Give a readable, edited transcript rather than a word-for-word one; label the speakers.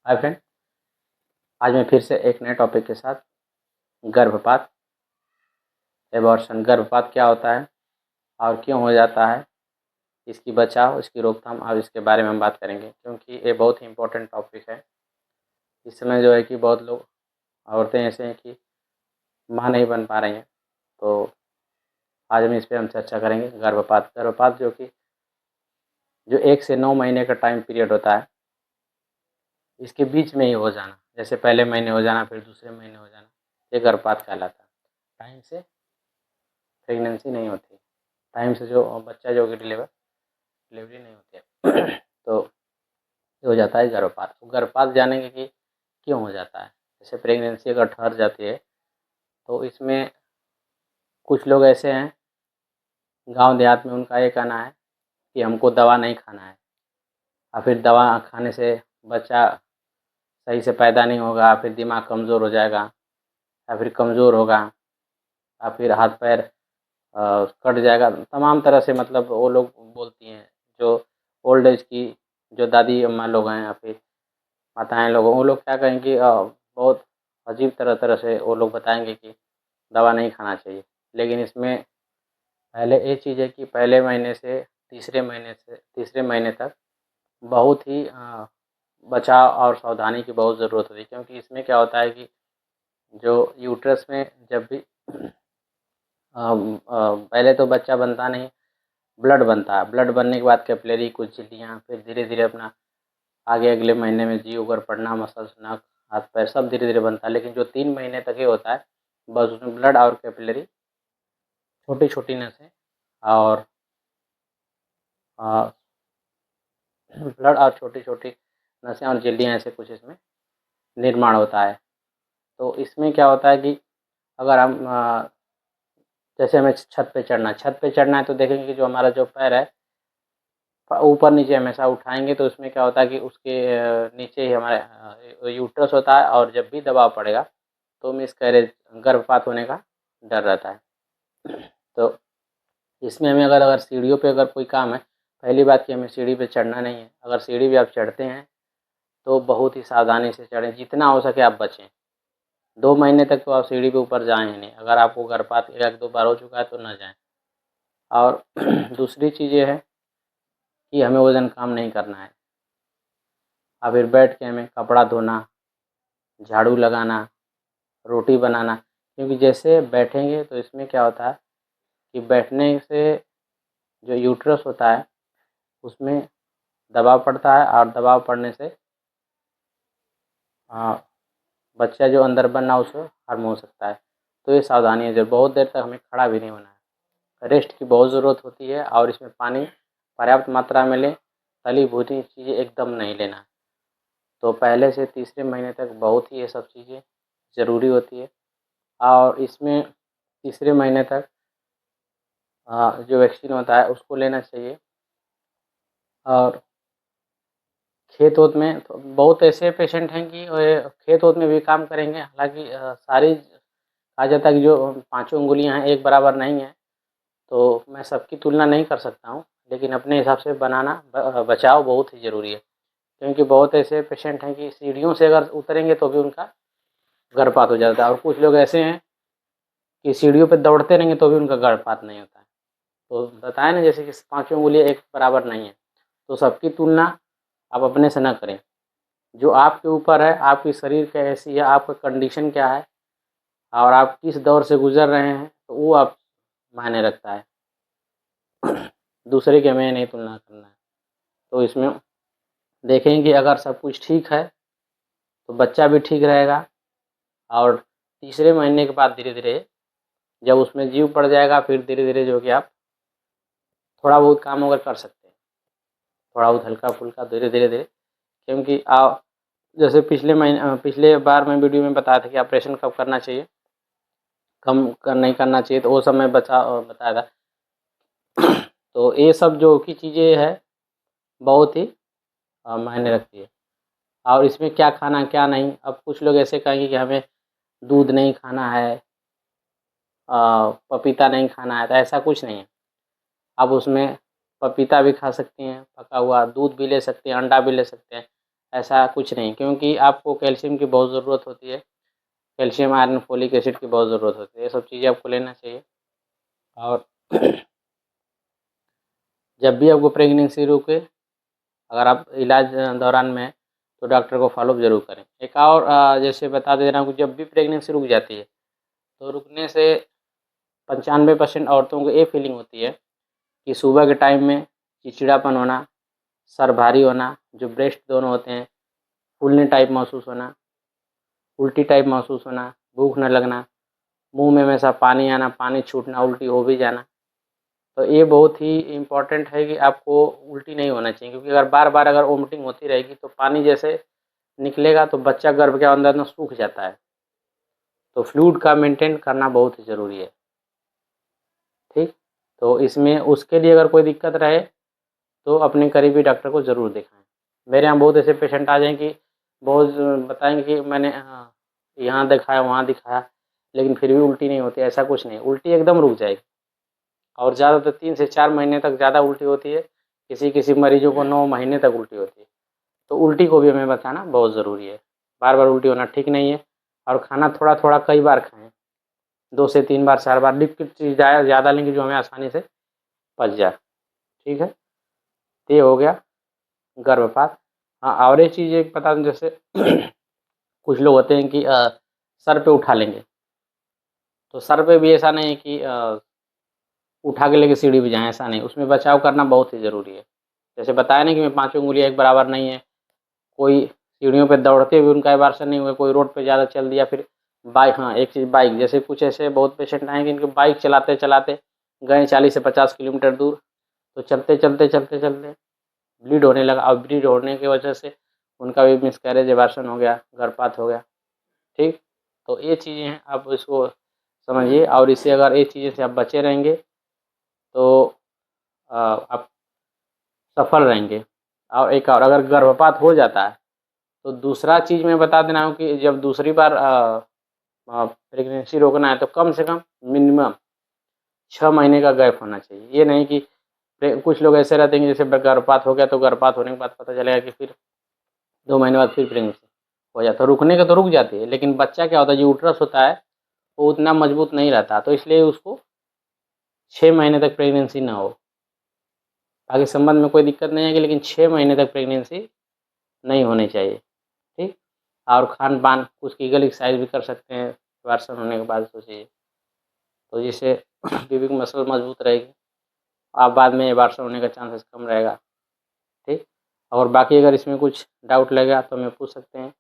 Speaker 1: Hi friend, आज मैं फिर से एक नए टॉपिक के साथ गर्भपात एबॉर्शन गर्भपात क्या होता है और क्यों हो जाता है, इसकी बचाव, इसकी रोकथाम, अब इसके बारे में हम बात करेंगे क्योंकि ये बहुत ही इम्पोर्टेंट टॉपिक है। इस समय जो है कि बहुत लोग औरतें ऐसे हैं कि माँ नहीं बन पा रही हैं, तो आज हम इस पर चर्चा करेंगे। गर्भपात जो 1 से 9 महीने का टाइम पीरियड होता है, इसके बीच में ही हो जाना, जैसे पहले महीने हो जाना फिर दूसरे महीने हो जाना, ये गर्भपात कहलाता है। टाइम से प्रेगनेंसी नहीं होती, टाइम से जो बच्चा जो कि डिलीवरी नहीं होती है तो ये हो जाता है गर्भपात। तो गर्भपात जानेंगे कि क्यों हो जाता है। जैसे प्रेगनेंसी अगर ठहर जाती है तो इसमें कुछ लोग ऐसे हैं गांव देहात में, उनका ये कहना है कि हमको दवा नहीं खाना है, और फिर दवा खाने से बच्चा सही से पैदा नहीं होगा, फिर दिमाग कमज़ोर हो जाएगा, या फिर कमज़ोर होगा, या फिर हाथ पैर कट जाएगा। तमाम तरह से मतलब वो लोग बोलती हैं, जो ओल्ड एज की जो दादी अम्मा लोग हैं या फिर माताएं लोग, वो लोग क्या कहेंगे, बहुत अजीब तरह तरह से वो लोग बताएंगे कि दवा नहीं खाना चाहिए। लेकिन इसमें पहले ये चीज़ है कि पहले महीने से तीसरे महीने तक बहुत ही बचाव और सावधानी की बहुत ज़रूरत होती है, क्योंकि इसमें क्या होता है कि जो यूट्रस में जब भी पहले तो बच्चा बनता नहीं, ब्लड बनता है। ब्लड बनने के बाद कैपिलरी, कुछ झिल्लियाँ, फिर धीरे धीरे अपना आगे अगले महीने में जीव उगर पड़ना, मसल्स, नस, हाथ पैर सब धीरे धीरे बनता है। लेकिन जो 3 महीने तक ये होता है, बस उसमें ब्लड और कैपिलरी, छोटी छोटी नसें और ब्लड और छोटी छोटी नसें और झिल्लियाँ, ऐसे कुछ इसमें निर्माण होता है। तो इसमें क्या होता है कि अगर हम जैसे हमें छत पे चढ़ना है तो देखेंगे कि जो हमारा जो पैर है ऊपर नीचे हमेशा उठाएंगे, तो उसमें क्या होता है कि उसके नीचे ही हमारे यूट्रस होता है, और जब भी दबाव पड़ेगा तो मिसकैरेज, गर्भपात होने का डर रहता है। तो इसमें हमें अगर अगर सीढ़ियों पे अगर कोई काम है, पहली बात कि हमें सीढ़ी पे चढ़ना नहीं है। अगर सीढ़ी भी आप चढ़ते हैं तो बहुत ही सावधानी से चढ़ें, जितना हो सके आप बचें। 2 महीने तक तो आप सीढ़ी पे ऊपर जाएँ ही नहीं। अगर आपको गर्भपात 1-2 बार हो चुका है तो ना जाएँ। और दूसरी चीज़ ये है कि हमें वज़न काम नहीं करना है, और फिर बैठ के हमें कपड़ा धोना, झाड़ू लगाना, रोटी बनाना। क्योंकि जैसे बैठेंगे तो इसमें क्या होता है कि बैठने से जो यूट्रस होता है उसमें दबाव पड़ता है, और दबाव पड़ने से बच्चा जो अंदर बनना उसे हार्म हो सकता है। तो ये सावधानी है, जब बहुत देर तक हमें खड़ा भी नहीं होना है। रेस्ट की बहुत ज़रूरत होती है, और इसमें पानी पर्याप्त मात्रा में लें। तली भुनी चीज़ें एकदम नहीं लेना। तो पहले से तीसरे महीने तक बहुत ही ये सब चीज़ें ज़रूरी होती है। और इसमें तीसरे महीने तक जो वैक्सीन होता है उसको लेना चाहिए। और खेत ओत में तो बहुत ऐसे पेशेंट हैं कि खेत ओत में भी काम करेंगे। हालांकि सारी कहा जाता है कि जो पाँचों उंगलियां हैं एक बराबर नहीं है, तो मैं सबकी तुलना नहीं कर सकता हूँ, लेकिन अपने हिसाब से बनाना बचाव बहुत ही ज़रूरी है। क्योंकि बहुत ऐसे पेशेंट हैं कि सीढ़ियों से अगर उतरेंगे तो भी उनका गर्भपात हो जाता है, और कुछ लोग ऐसे हैं कि सीढ़ियों पे दौड़ते रहेंगे तो भी उनका गर्भपात नहीं होता है। तो बताया ना, जैसे कि पाँचों उंगलियां एक बराबर नहीं है, तो सबकी तुलना आप अपने से ना करें। जो आपके ऊपर है, आपकी शरीर कैसी है, आपका कंडीशन क्या है, और आप किस दौर से गुजर रहे हैं, तो वो आप मायने रखता है। दूसरे की हमें नहीं तुलना करना है। तो इसमें देखेंगे कि अगर सब कुछ ठीक है तो बच्चा भी ठीक रहेगा, और तीसरे महीने के बाद धीरे धीरे जब उसमें जीव पड़ जाएगा, फिर धीरे धीरे जो कि आप थोड़ा बहुत काम अगर कर सकते हैं, थोड़ा बहुत हल्का फुल्का धीरे धीरे धीरे। क्योंकि आप जैसे पिछले बार मैं वीडियो में बताया था कि ऑपरेशन कब करना चाहिए, नहीं करना चाहिए, तो वो सब मैं बताया था। तो ये सब जो की चीज़ें है बहुत ही मायने रखती है। और इसमें क्या खाना क्या नहीं, अब कुछ लोग ऐसे कहेंगे कि हमें दूध नहीं खाना है, पपीता नहीं खाना है, तो ऐसा कुछ नहीं है। आप उसमें पपीता भी खा सकती हैं पका हुआ, दूध भी ले सकते हैं, अंडा भी ले सकते हैं। ऐसा कुछ नहीं, क्योंकि आपको कैल्शियम की बहुत ज़रूरत होती है। कैल्शियम, आयरन, फोलिक एसिड की बहुत ज़रूरत होती है। ये सब चीज़ें आपको लेना चाहिए। और जब भी आपको प्रेगनेंसी रुके, अगर आप इलाज दौरान में हैं, तो डॉक्टर को फॉलोअप ज़रूर करें। एक और जैसे बता दे रहा हूँ कि जब भी प्रेगनेंसी रुक जाती है, तो रुकने से 95% औरतों को ये फीलिंग होती है कि सुबह के टाइम में चिड़चिड़ापन होना, सर भारी होना, जो ब्रेस्ट दोनों होते हैं फूलने टाइप महसूस होना, उल्टी टाइप महसूस होना, भूख न लगना, मुंह में हमेशा पानी आना, पानी छूटना, उल्टी हो भी जाना। तो ये बहुत ही इम्पोर्टेंट है कि आपको उल्टी नहीं होना चाहिए, क्योंकि अगर बार बार अगर वोमिटिंग होती रहेगी तो पानी जैसे निकलेगा तो बच्चा गर्भ के अंदर में सूख जाता है। तो फ्लूइड का मेंटेन करना बहुत ही ज़रूरी है। ठीक, तो इसमें उसके लिए अगर कोई दिक्कत रहे तो अपने करीबी डॉक्टर को ज़रूर दिखाएं। मेरे यहाँ बहुत ऐसे पेशेंट आ जाएँ कि बहुत बताएंगे कि मैंने यहाँ दिखाया, वहाँ दिखाया, लेकिन फिर भी उल्टी नहीं होती। ऐसा कुछ नहीं, उल्टी एकदम रुक जाएगी। और ज़्यादा तो 3 से 4 महीने तक ज़्यादा उल्टी होती है, किसी किसी मरीजों को 9 महीने तक उल्टी होती है। तो उल्टी को भी हमें बताना बहुत ज़रूरी है। बार बार उल्टी होना ठीक नहीं है। और खाना थोड़ा थोड़ा कई बार खाएँ, 2 से 3 बार 4 बार। लिक्विड चीज़ ज़्यादा लेंगे जो हमें आसानी से पच जाए। ठीक है, तो ये हो गया गर्भपात। हाँ, और एक चीज़ एक बता दूँ, जैसे कुछ लोग होते हैं कि सर पे उठा लेंगे, तो सर पे भी ऐसा नहीं है कि उठा के लेके सीढ़ी पे जाएँ, ऐसा नहीं। उसमें बचाव करना बहुत ही ज़रूरी है। जैसे बताया ना कि मैं पाँचों उँगलियाँ एक बराबर नहीं है। कोई सीढ़ियों पे दौड़ते हुए उनका एबार्शन नहीं हुआ, कोई रोड पे ज़्यादा चल दिया, फिर बाइक, हाँ, एक चीज़ बाइक, जैसे कुछ ऐसे बहुत पेशेंट आए कि इनके बाइक चलाते-चलाते गए 40 से 50 किलोमीटर दूर, तो चलते ब्लीड होने लगा, और ब्लीड होने की वजह से उनका भी मिसकैरेज, एबार्शन हो गया, गर्भपात हो गया। ठीक, तो ये चीज़ें हैं, आप इसको समझिए। और इससे अगर ये चीज़ें से आप बचे रहेंगे तो आप सफल रहेंगे। और एक और, अगर गर्भपात हो जाता है तो दूसरा चीज़ मैं बता दे रहा हूँ कि जब दूसरी बार प्रेगनेंसी रोकना है तो कम से कम मिनिमम 6 महीने का गैप होना चाहिए। ये नहीं कि कुछ लोग ऐसे रहते हैं कि जैसे गर्भपात हो गया तो गर्भपात होने के बाद पता चलेगा कि फिर 2 महीने बाद फिर प्रेगनेंसी हो जाता है। रुकने का तो रुक जाती है, लेकिन बच्चा क्या होता है, जो यूट्रस होता है वो उतना मजबूत नहीं रहता, तो इसलिए उसको 6 महीने तक प्रेगनेंसी ना हो। आगे संबंध में कोई दिक्कत नहीं आएगी, लेकिन 6 महीने तक प्रेगनेंसी नहीं होनी चाहिए। ठीक, और खान-पान कुछ ईगल एक्सरसाइज भी कर सकते हैं एबार्शन होने के बाद सोचिए, तो जिससे बेबी की मसल मजबूत रहेगी, आप बाद में एबार्शन होने का चांसेस कम रहेगा। ठीक, और बाकी अगर इसमें कुछ डाउट लगेगा तो हमें पूछ सकते हैं।